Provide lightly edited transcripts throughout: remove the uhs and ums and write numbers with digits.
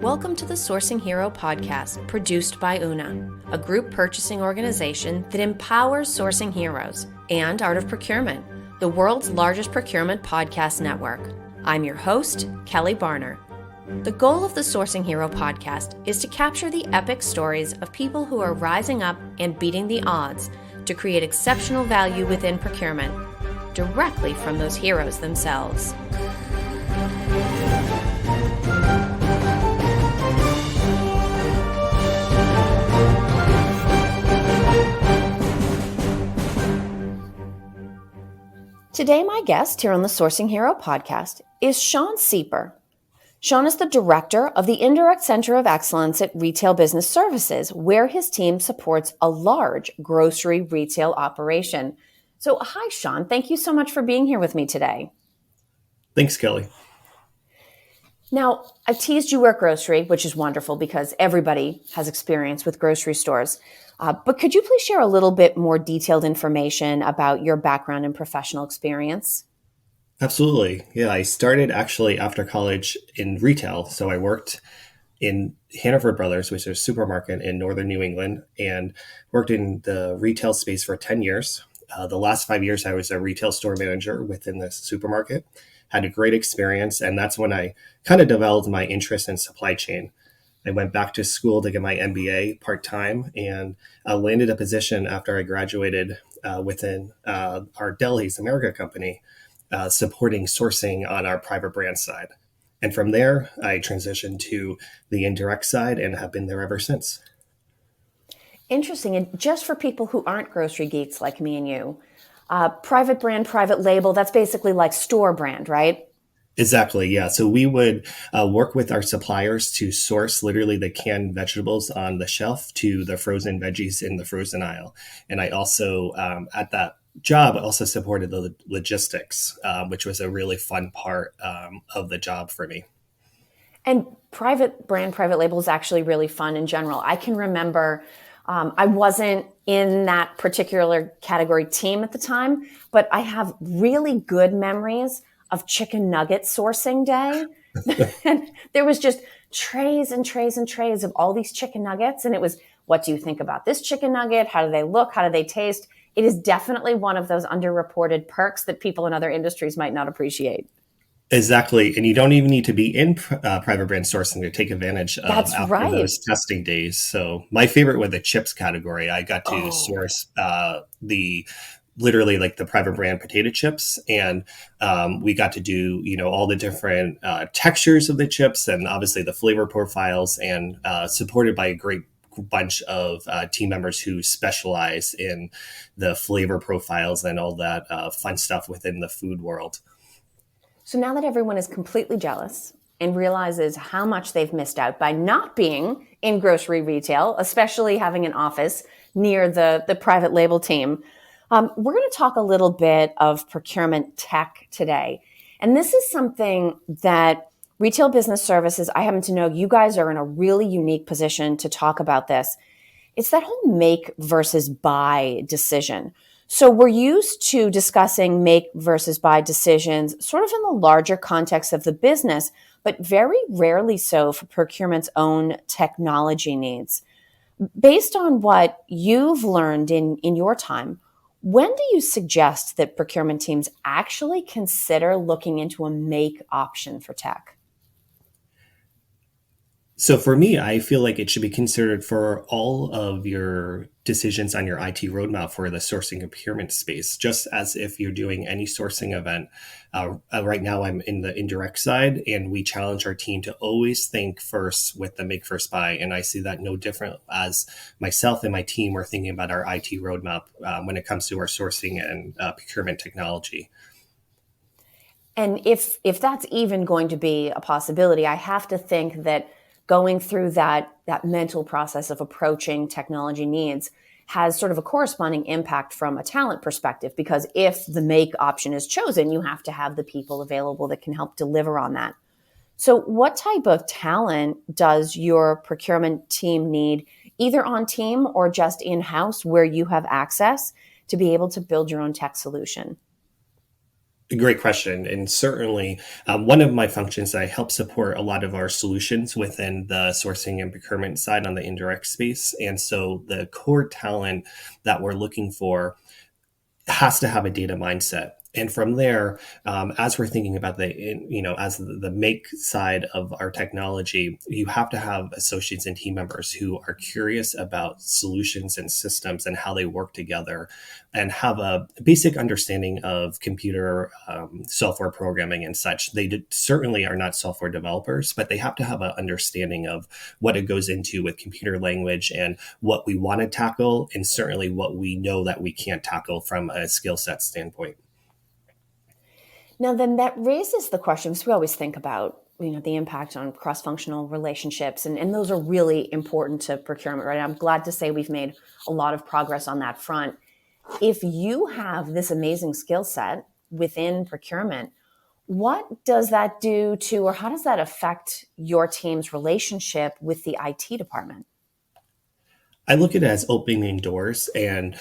Welcome to the Sourcing Hero podcast, produced by Una, a group purchasing organization that empowers sourcing heroes, and Art of Procurement, the world's largest procurement podcast network. I'm your host, Kelly Barner. The goal of the Sourcing Hero podcast is to capture the epic stories of people who are rising up and beating the odds to create exceptional value within procurement, directly from those heroes themselves. Today, my guest here on the Sourcing Hero podcast is Sean Sieper. Sean is the director of the Indirect Center of Excellence at Retail Business Services, where his team supports a large grocery retail operation. So, hi, Sean. Thank you so much for being here with me today. Thanks, Kelly. Now, I've teased you work grocery, which is wonderful because everybody has experience with grocery stores. But could you please share a little bit more detailed information about your background and professional experience? Absolutely. Yeah, I started actually after college in retail. So I worked in Hannaford which is a supermarket in northern New England, and worked in the retail space for 10 years. The last 5 years, I was a retail store manager within the supermarket. Had a great experience, and that's when I kind of developed my interest in supply chain. I went back to school to get my MBA part-time and landed a position after I graduated within our Deli's America company, supporting sourcing on our private brand side. And from there, I transitioned to the indirect side and have been there ever since. Interesting. And just for people who aren't grocery geeks like me and you, private brand, private label, that's basically like store brand, right? Exactly. Yeah. So we would work with our suppliers to source literally the canned vegetables on the shelf to the frozen veggies in the frozen aisle. And I also, at that job, also supported the logistics, which was a really fun part of the job for me. And private brand, private label is actually really fun in general. I can remember I wasn't in that particular category team at the time, but I have really good memories of chicken nugget sourcing day. And there was just trays and trays and trays of all these chicken nuggets. And it was, what do you think about this chicken nugget? How do they look? How do they taste? It is definitely one of those underreported perks that people in other industries might not appreciate. Exactly. And you don't even need to be in private brand sourcing to take advantage of after those testing days. So my favorite was the chips category. I got to source literally like the private brand potato chips. And we got to do, all the different textures of the chips and obviously the flavor profiles, and supported by a great bunch of team members who specialize in the flavor profiles and all that fun stuff within the food world. So now that everyone is completely jealous and realizes how much they've missed out by not being in grocery retail, especially having an office near the private label team, we're going to talk a little bit of procurement tech today. And this is something that Retail Business Services, I happen to know you guys are in a really unique position to talk about this. It's that whole make versus buy decision. So we're used to discussing make versus buy decisions sort of in the larger context of the business, but very rarely so for procurement's own technology needs. Based on what you've learned in your time, when do you suggest that procurement teams actually consider looking into a make option for tech? So for me, I feel like it should be considered for all of your decisions on your IT roadmap for the sourcing and procurement space, just as if you're doing any sourcing event. Right now, I'm in the indirect side, and we challenge our team to always think first with the make first buy. And I see that no different as myself and my team are thinking about our IT roadmap when it comes to our sourcing and procurement technology. And if that's even going to be a possibility, I have to think that going through that mental process of approaching technology needs has sort of a corresponding impact from a talent perspective, because if the make option is chosen, you have to have the people available that can help deliver on that. So what type of talent does your procurement team need, either on team or just in-house where you have access to be able to build your own tech solution? A great question. And certainly, one of my functions that I help support a lot of our solutions within the sourcing and procurement side on the indirect space. And so the core talent that we're looking for has to have a data mindset. And from there, as we're thinking about as the make side of our technology, you have to have associates and team members who are curious about solutions and systems and how they work together, and have a basic understanding of computer software programming and such. Certainly are not software developers, but they have to have an understanding of what it goes into with computer language and what we want to tackle, and certainly what we know that we can't tackle from a skill set standpoint. Now, then that raises the question, because we always think about, the impact on cross-functional relationships, and those are really important to procurement, right? I'm glad to say we've made a lot of progress on that front. If you have this amazing skill set within procurement, what does that do to, or how does that affect your team's relationship with the IT department? I look at it as opening doors and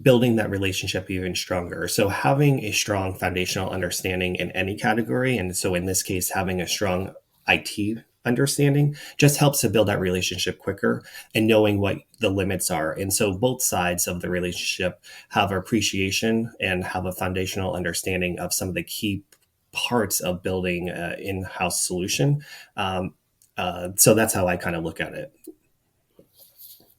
building that relationship even stronger. So having a strong foundational understanding in any category, and so in this case, having a strong IT understanding just helps to build that relationship quicker and knowing what the limits are. And so both sides of the relationship have appreciation and have a foundational understanding of some of the key parts of building an in-house solution. So that's how I kind of look at it.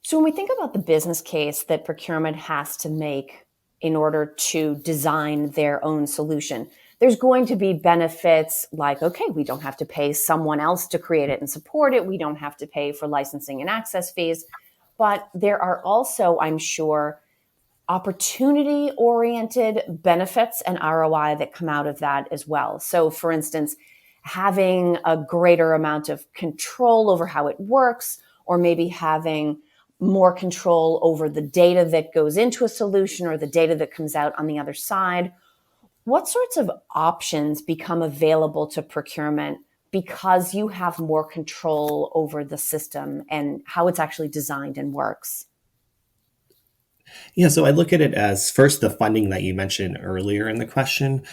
So when we think about the business case that procurement has to make in order to design their own solution, there's going to be benefits like, okay, we don't have to pay someone else to create it and support it. We don't have to pay for licensing and access fees. But there are also, I'm sure, opportunity oriented benefits and ROI that come out of that as well. So, for instance, having a greater amount of control over how it works, or maybe having more control over the data that goes into a solution or the data that comes out on the other side. What sorts of options become available to procurement because you have more control over the system and how it's actually designed and works? Yeah, so I look at it as first the funding that you mentioned earlier in the question.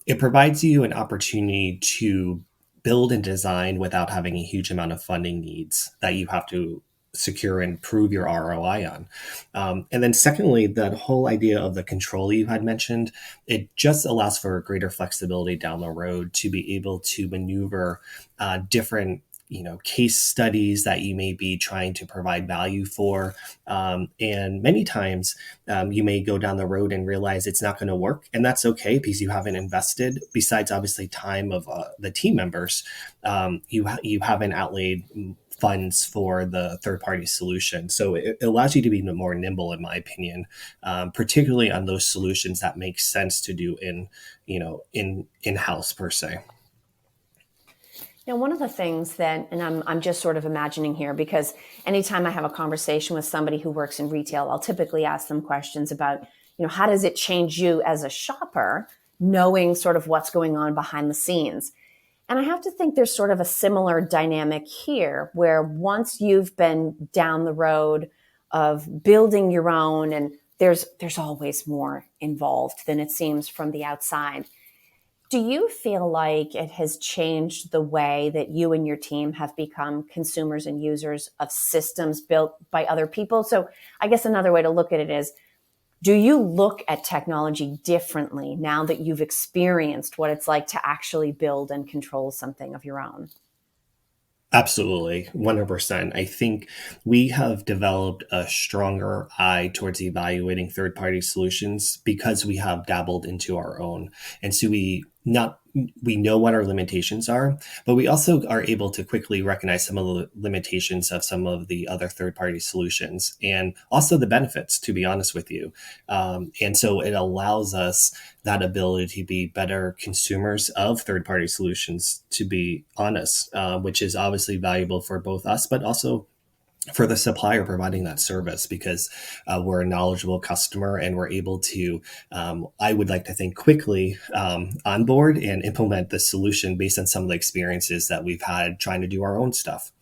It provides you an opportunity to build and design without having a huge amount of funding needs that you have to secure and prove your ROI on. And then secondly, that whole idea of the control you had mentioned, it just allows for greater flexibility down the road to be able to maneuver different case studies that you may be trying to provide value for, and many times you may go down the road and realize it's not going to work, and that's okay because you haven't invested, besides obviously time of the team members, you haven't outlaid funds for the third party solution. So it allows you to be more nimble, in my opinion, particularly on those solutions that make sense to do in house per se. Now, one of the things that, and I'm just sort of imagining here, because anytime I have a conversation with somebody who works in retail, I'll typically ask them questions about, how does it change you as a shopper, knowing sort of what's going on behind the scenes? And I have to think there's sort of a similar dynamic here, where once you've been down the road of building your own, and there's always more involved than it seems from the outside. Do you feel like it has changed the way that you and your team have become consumers and users of systems built by other people? So I guess another way to look at it is, do you look at technology differently now that you've experienced what it's like to actually build and control something of your own? Absolutely, 100%. I think we have developed a stronger eye towards evaluating third party solutions because we have dabbled into our own. And so we know what our limitations are, but we also are able to quickly recognize some of the limitations of some of the other third party solutions and also the benefits, to be honest with you. And so it allows us that ability to be better consumers of third party solutions, to be honest, which is obviously valuable for both us, but also for the supplier providing that service, because we're a knowledgeable customer and we're able to, I would like to think, quickly onboard and implement the solution based on some of the experiences that we've had trying to do our own stuff.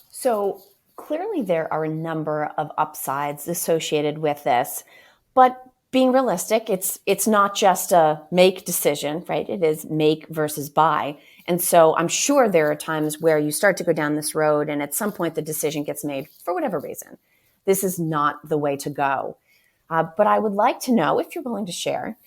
So clearly there are a number of upsides associated with this, but being realistic, it's not just a make decision, right? It is make versus buy. And so I'm sure there are times where you start to go down this road and at some point the decision gets made for whatever reason. This is not the way to go. But I would like to know, if you're willing to share,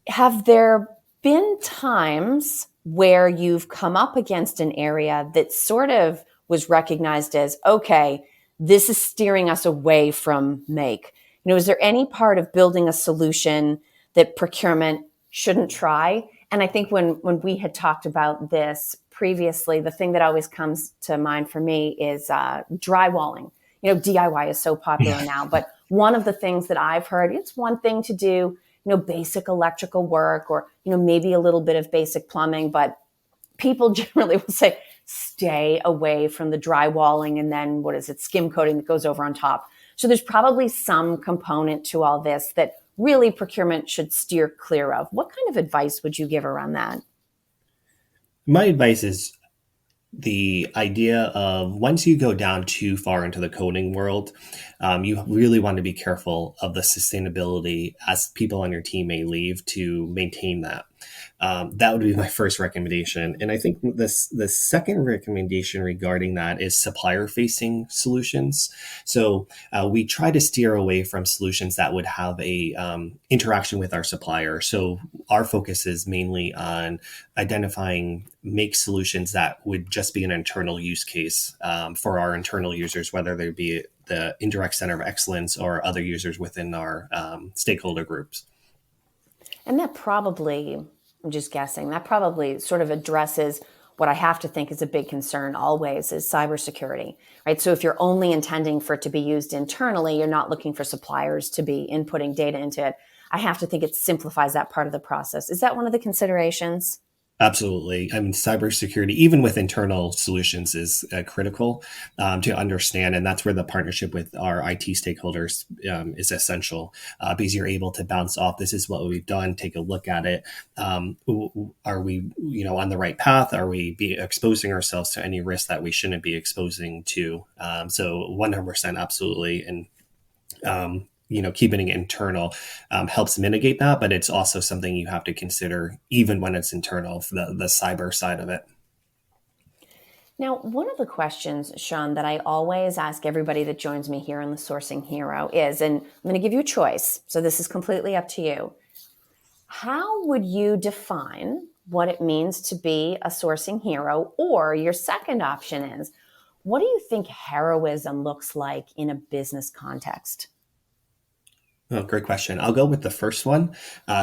have there been times where you've come up against an area that sort of was recognized as, okay, this is steering us away from make? Is there any part of building a solution that procurement shouldn't try? And I think when we had talked about this previously, the thing that always comes to mind for me is drywalling. DIY is so popular now, but one of the things that I've heard, it's one thing to do, basic electrical work or, maybe a little bit of basic plumbing, but people generally will say, stay away from the drywalling and then skim coating that goes over on top. So there's probably some component to all this that really procurement should steer clear of. What kind of advice would you give around that? My advice is the idea of once you go down too far into the coding world, you really want to be careful of the sustainability as people on your team may leave to maintain that. That would be my first recommendation. And I think the second recommendation regarding that is supplier-facing solutions. So we try to steer away from solutions that would have a interaction with our supplier. So our focus is mainly on identifying make solutions that would just be an internal use case for our internal users, whether they be the Indirect Center of Excellence or other users within our stakeholder groups. And that probably, I'm just guessing, that probably sort of addresses what I have to think is a big concern always is cybersecurity, right? So if you're only intending for it to be used internally, you're not looking for suppliers to be inputting data into it. I have to think it simplifies that part of the process. Is that one of the considerations? Absolutely. I mean, cybersecurity, even with internal solutions, is critical to understand. And that's where the partnership with our IT stakeholders is essential because you're able to bounce off. This is what we've done. Take a look at it. Are we, on the right path? Are we exposing ourselves to any risk that we shouldn't be exposing to? So 100% absolutely. And keeping it internal helps mitigate that, but it's also something you have to consider even when it's internal for the cyber side of it. Now, one of the questions, Sean, that I always ask everybody that joins me here on the Sourcing Hero is, and I'm going to give you a choice, so this is completely up to you. How would you define what it means to be a sourcing hero? Or your second option is, what do you think heroism looks like in a business context? Oh, great question. I'll go with the first one.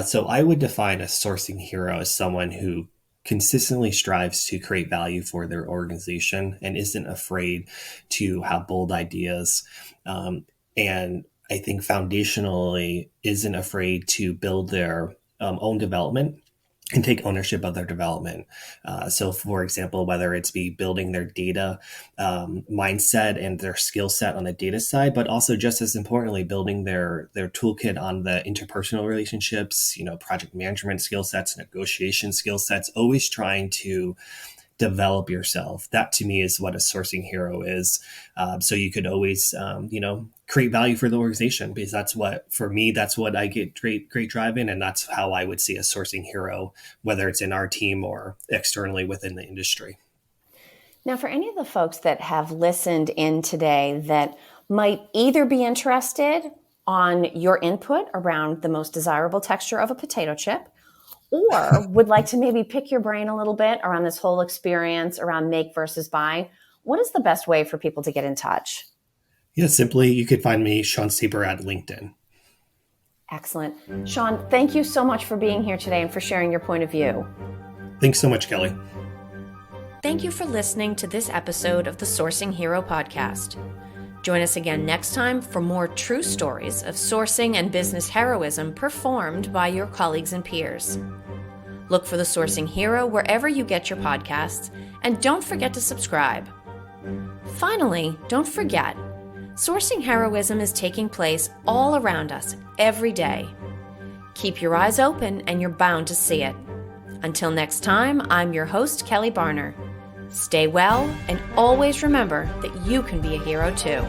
So I would define a sourcing hero as someone who consistently strives to create value for their organization and isn't afraid to have bold ideas. And I think foundationally isn't afraid to build their own development and take ownership of their development. So for example, whether it's be building their data mindset and their skill set on the data side, but also just as importantly, building their toolkit on the interpersonal relationships, project management skill sets, negotiation skill sets, always trying to develop yourself. That to me is what a sourcing hero is. So you could always, create value for the organization because that's what I get great drive in. And that's how I would see a sourcing hero, whether it's in our team or externally within the industry. Now, for any of the folks that have listened in today that might either be interested on your input around the most desirable texture of a potato chip, or would like to maybe pick your brain a little bit around this whole experience around make versus buy, what is the best way for people to get in touch? Yeah, simply you could find me, Sean Sieper, at LinkedIn. Excellent. Sean, thank you so much for being here today and for sharing your point of view. Thanks so much, Kelly. Thank you for listening to this episode of the Sourcing Hero podcast. Join us again next time for more true stories of sourcing and business heroism performed by your colleagues and peers. Look for the Sourcing Hero wherever you get your podcasts, and don't forget to subscribe. Finally, don't forget, sourcing heroism is taking place all around us every day. Keep your eyes open and you're bound to see it. Until next time, I'm your host, Kelly Barner. Stay well and always remember that you can be a hero too.